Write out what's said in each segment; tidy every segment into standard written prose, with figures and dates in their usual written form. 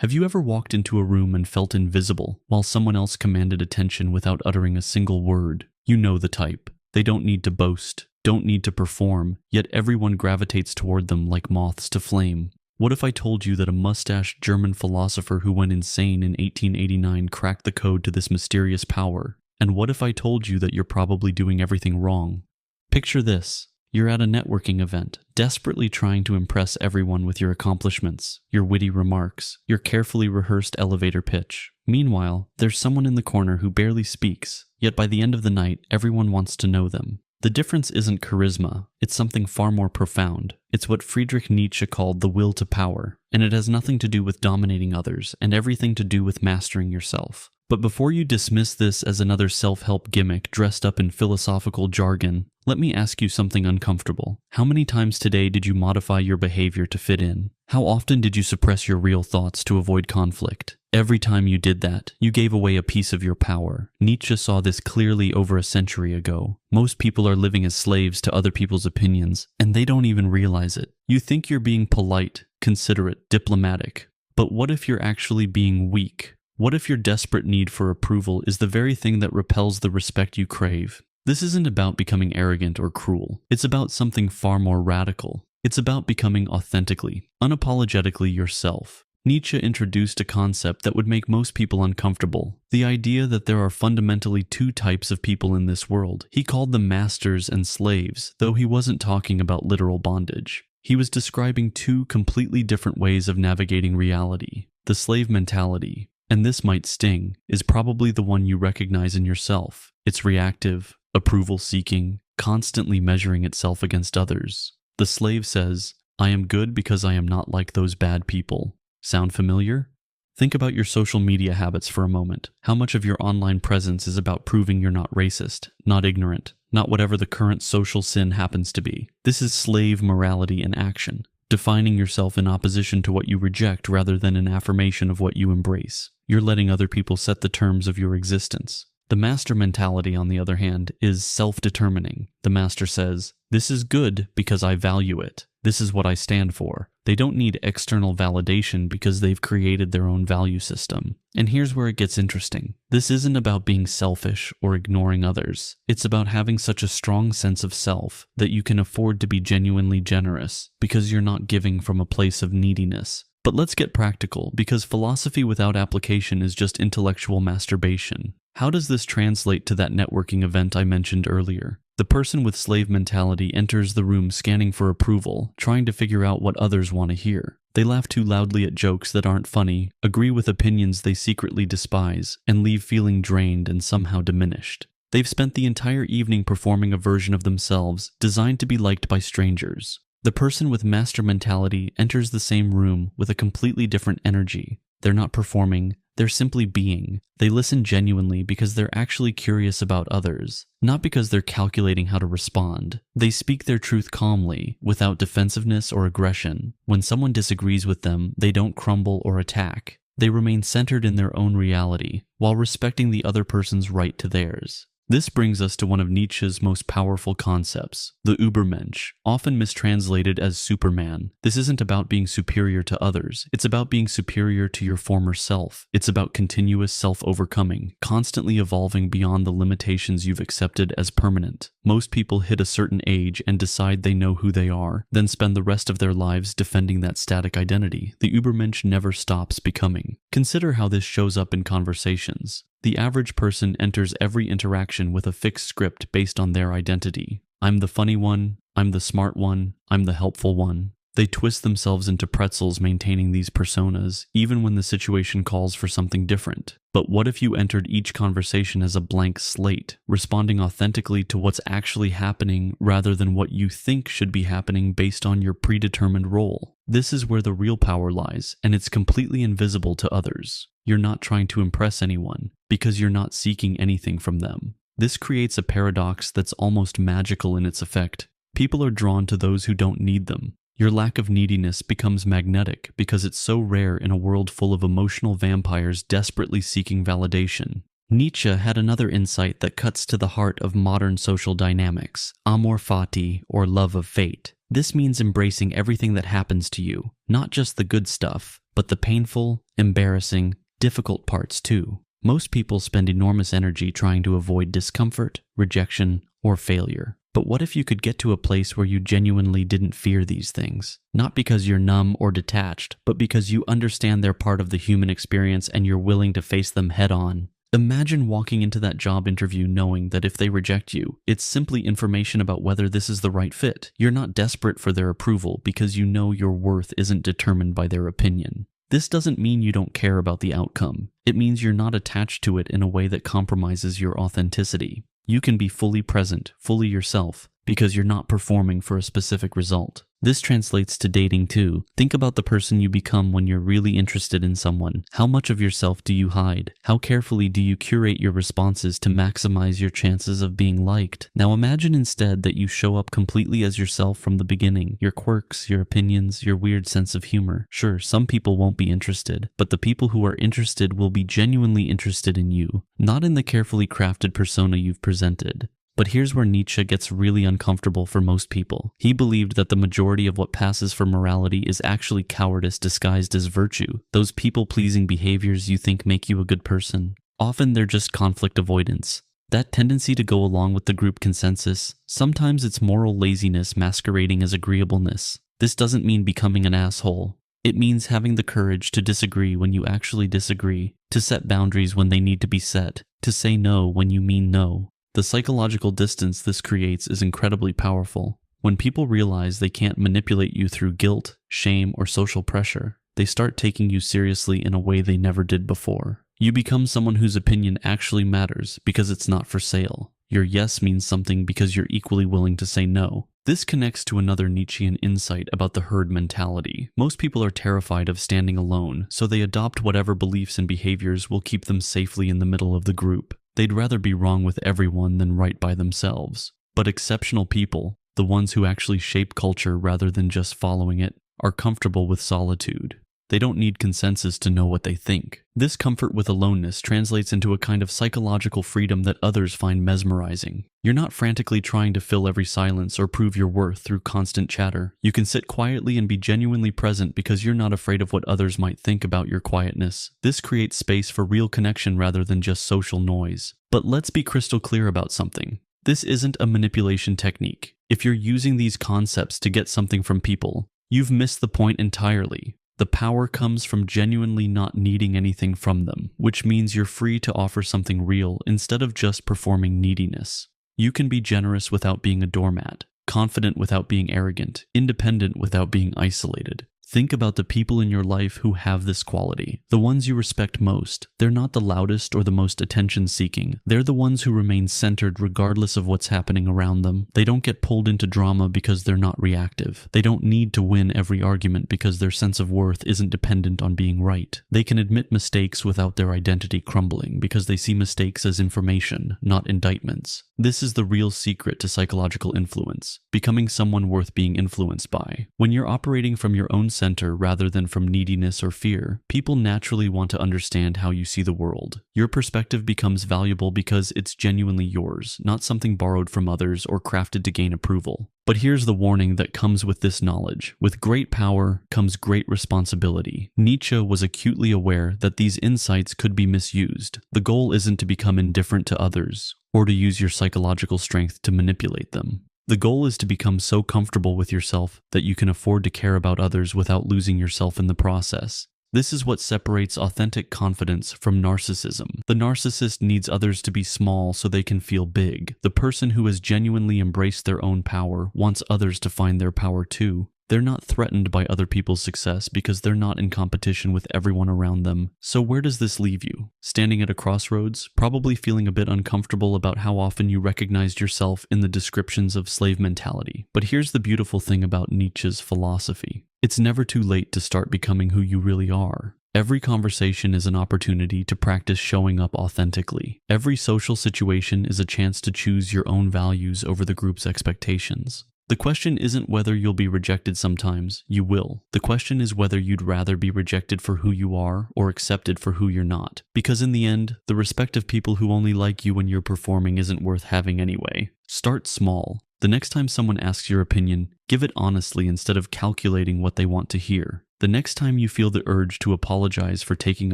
Have you ever walked into a room and felt invisible while someone else commanded attention without uttering a single word? You know the type. They don't need to boast, don't need to perform, yet everyone gravitates toward them like moths to flame. What if I told you that a mustached German philosopher who went insane in 1889 cracked the code to this mysterious power? And what if I told you that you're probably doing everything wrong? Picture this. You're at a networking event, desperately trying to impress everyone with your accomplishments, your witty remarks, your carefully rehearsed elevator pitch. Meanwhile, there's someone in the corner who barely speaks, yet by the end of the night, everyone wants to know them. The difference isn't charisma, it's something far more profound. It's what Friedrich Nietzsche called the will to power, and it has nothing to do with dominating others and everything to do with mastering yourself. But before you dismiss this as another self-help gimmick dressed up in philosophical jargon, let me ask you something uncomfortable. How many times today did you modify your behavior to fit in? How often did you suppress your real thoughts to avoid conflict? Every time you did that, you gave away a piece of your power. Nietzsche saw this clearly over a century ago. Most people are living as slaves to other people's opinions, and they don't even realize it. You think you're being polite, considerate, diplomatic. But what if you're actually being weak? What if your desperate need for approval is the very thing that repels the respect you crave? This isn't about becoming arrogant or cruel. It's about something far more radical. It's about becoming authentically, unapologetically yourself. Nietzsche introduced a concept that would make most people uncomfortable, the idea that there are fundamentally two types of people in this world. He called them masters and slaves, though he wasn't talking about literal bondage. He was describing two completely different ways of navigating reality. The slave mentality, and this might sting, is probably the one you recognize in yourself. It's reactive, approval-seeking, constantly measuring itself against others. The slave says, "I am good because I am not like those bad people." Sound familiar? Think about your social media habits for a moment. How much of your online presence is about proving you're not racist, not ignorant, not whatever the current social sin happens to be? This is slave morality in action, defining yourself in opposition to what you reject rather than an affirmation of what you embrace. You're letting other people set the terms of your existence. The master mentality, on the other hand, is self-determining. The master says, "This is good because I value it. This is what I stand for." They don't need external validation because they've created their own value system. And here's where it gets interesting. This isn't about being selfish or ignoring others. It's about having such a strong sense of self that you can afford to be genuinely generous because you're not giving from a place of neediness. But let's get practical, because philosophy without application is just intellectual masturbation. How does this translate to that networking event I mentioned earlier? The person with slave mentality enters the room scanning for approval, trying to figure out what others want to hear. They laugh too loudly at jokes that aren't funny, agree with opinions they secretly despise, and leave feeling drained and somehow diminished. They've spent the entire evening performing a version of themselves designed to be liked by strangers. The person with master mentality enters the same room with a completely different energy. They're not performing, they're simply being. They listen genuinely because they're actually curious about others, not because they're calculating how to respond. They speak their truth calmly, without defensiveness or aggression. When someone disagrees with them, they don't crumble or attack. They remain centered in their own reality, while respecting the other person's right to theirs. This brings us to one of Nietzsche's most powerful concepts, the Übermensch, often mistranslated as Superman. This isn't about being superior to others. It's about being superior to your former self. It's about continuous self-overcoming, constantly evolving beyond the limitations you've accepted as permanent. Most people hit a certain age and decide they know who they are, then spend the rest of their lives defending that static identity. The Übermensch never stops becoming. Consider how this shows up in conversations. The average person enters every interaction with a fixed script based on their identity. I'm the funny one, I'm the smart one, I'm the helpful one. They twist themselves into pretzels maintaining these personas, even when the situation calls for something different. But what if you entered each conversation as a blank slate, responding authentically to what's actually happening rather than what you think should be happening based on your predetermined role? This is where the real power lies, and it's completely invisible to others. You're not trying to impress anyone, because you're not seeking anything from them. This creates a paradox that's almost magical in its effect. People are drawn to those who don't need them. Your lack of neediness becomes magnetic because it's so rare in a world full of emotional vampires desperately seeking validation. Nietzsche had another insight that cuts to the heart of modern social dynamics, amor fati, or love of fate. This means embracing everything that happens to you, not just the good stuff, but the painful, embarrassing, difficult parts too. Most people spend enormous energy trying to avoid discomfort, rejection, or failure. But what if you could get to a place where you genuinely didn't fear these things? Not because you're numb or detached, but because you understand they're part of the human experience and you're willing to face them head on. Imagine walking into that job interview knowing that if they reject you, it's simply information about whether this is the right fit. You're not desperate for their approval because you know your worth isn't determined by their opinion. This doesn't mean you don't care about the outcome. It means you're not attached to it in a way that compromises your authenticity. You can be fully present, fully yourself, because you're not performing for a specific result. This translates to dating too. Think about the person you become when you're really interested in someone. How much of yourself do you hide? How carefully do you curate your responses to maximize your chances of being liked? Now imagine instead that you show up completely as yourself from the beginning. Your quirks, your opinions, your weird sense of humor. Sure, some people won't be interested, but the people who are interested will be genuinely interested in you, not in the carefully crafted persona you've presented. But here's where Nietzsche gets really uncomfortable for most people. He believed that the majority of what passes for morality is actually cowardice disguised as virtue. Those people-pleasing behaviors you think make you a good person. Often they're just conflict avoidance. That tendency to go along with the group consensus, sometimes it's moral laziness masquerading as agreeableness. This doesn't mean becoming an asshole. It means having the courage to disagree when you actually disagree, to set boundaries when they need to be set, to say no when you mean no. The psychological distance this creates is incredibly powerful. When people realize they can't manipulate you through guilt, shame, or social pressure, they start taking you seriously in a way they never did before. You become someone whose opinion actually matters because it's not for sale. Your yes means something because you're equally willing to say no. This connects to another Nietzschean insight about the herd mentality. Most people are terrified of standing alone, so they adopt whatever beliefs and behaviors will keep them safely in the middle of the group. They'd rather be wrong with everyone than right by themselves. But exceptional people, the ones who actually shape culture rather than just following it, are comfortable with solitude. They don't need consensus to know what they think. This comfort with aloneness translates into a kind of psychological freedom that others find mesmerizing. You're not frantically trying to fill every silence or prove your worth through constant chatter. You can sit quietly and be genuinely present because you're not afraid of what others might think about your quietness. This creates space for real connection rather than just social noise. But let's be crystal clear about something. This isn't a manipulation technique. If you're using these concepts to get something from people, you've missed the point entirely. The power comes from genuinely not needing anything from them, which means you're free to offer something real instead of just performing neediness. You can be generous without being a doormat, confident without being arrogant, independent without being isolated. Think about the people in your life who have this quality, the ones you respect most. They're not the loudest or the most attention-seeking. They're the ones who remain centered regardless of what's happening around them. They don't get pulled into drama because they're not reactive. They don't need to win every argument because their sense of worth isn't dependent on being right. They can admit mistakes without their identity crumbling because they see mistakes as information, not indictments. This is the real secret to psychological influence, becoming someone worth being influenced by. When you're operating from your own center rather than from neediness or fear, people naturally want to understand how you see the world. Your perspective becomes valuable because it's genuinely yours, not something borrowed from others or crafted to gain approval. But here's the warning that comes with this knowledge. With great power comes great responsibility. Nietzsche was acutely aware that these insights could be misused. The goal isn't to become indifferent to others, or to use your psychological strength to manipulate them. The goal is to become so comfortable with yourself that you can afford to care about others without losing yourself in the process. This is what separates authentic confidence from narcissism. The narcissist needs others to be small so they can feel big. The person who has genuinely embraced their own power wants others to find their power too. They're not threatened by other people's success because they're not in competition with everyone around them. So where does this leave you? Standing at a crossroads, probably feeling a bit uncomfortable about how often you recognized yourself in the descriptions of slave mentality. But here's the beautiful thing about Nietzsche's philosophy. It's never too late to start becoming who you really are. Every conversation is an opportunity to practice showing up authentically. Every social situation is a chance to choose your own values over the group's expectations. The question isn't whether you'll be rejected sometimes, you will. The question is whether you'd rather be rejected for who you are or accepted for who you're not. Because in the end, the respect of people who only like you when you're performing isn't worth having anyway. Start small. The next time someone asks your opinion, give it honestly instead of calculating what they want to hear. The next time you feel the urge to apologize for taking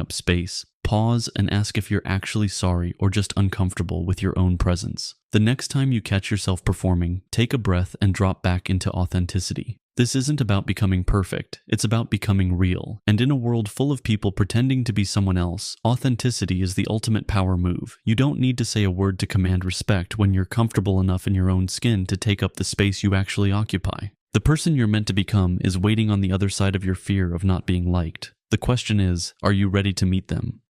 up space, pause and ask if you're actually sorry or just uncomfortable with your own presence. The next time you catch yourself performing, take a breath and drop back into authenticity. This isn't about becoming perfect, it's about becoming real. And in a world full of people pretending to be someone else, authenticity is the ultimate power move. You don't need to say a word to command respect when you're comfortable enough in your own skin to take up the space you actually occupy. The person you're meant to become is waiting on the other side of your fear of not being liked. The question is, are you ready to meet them?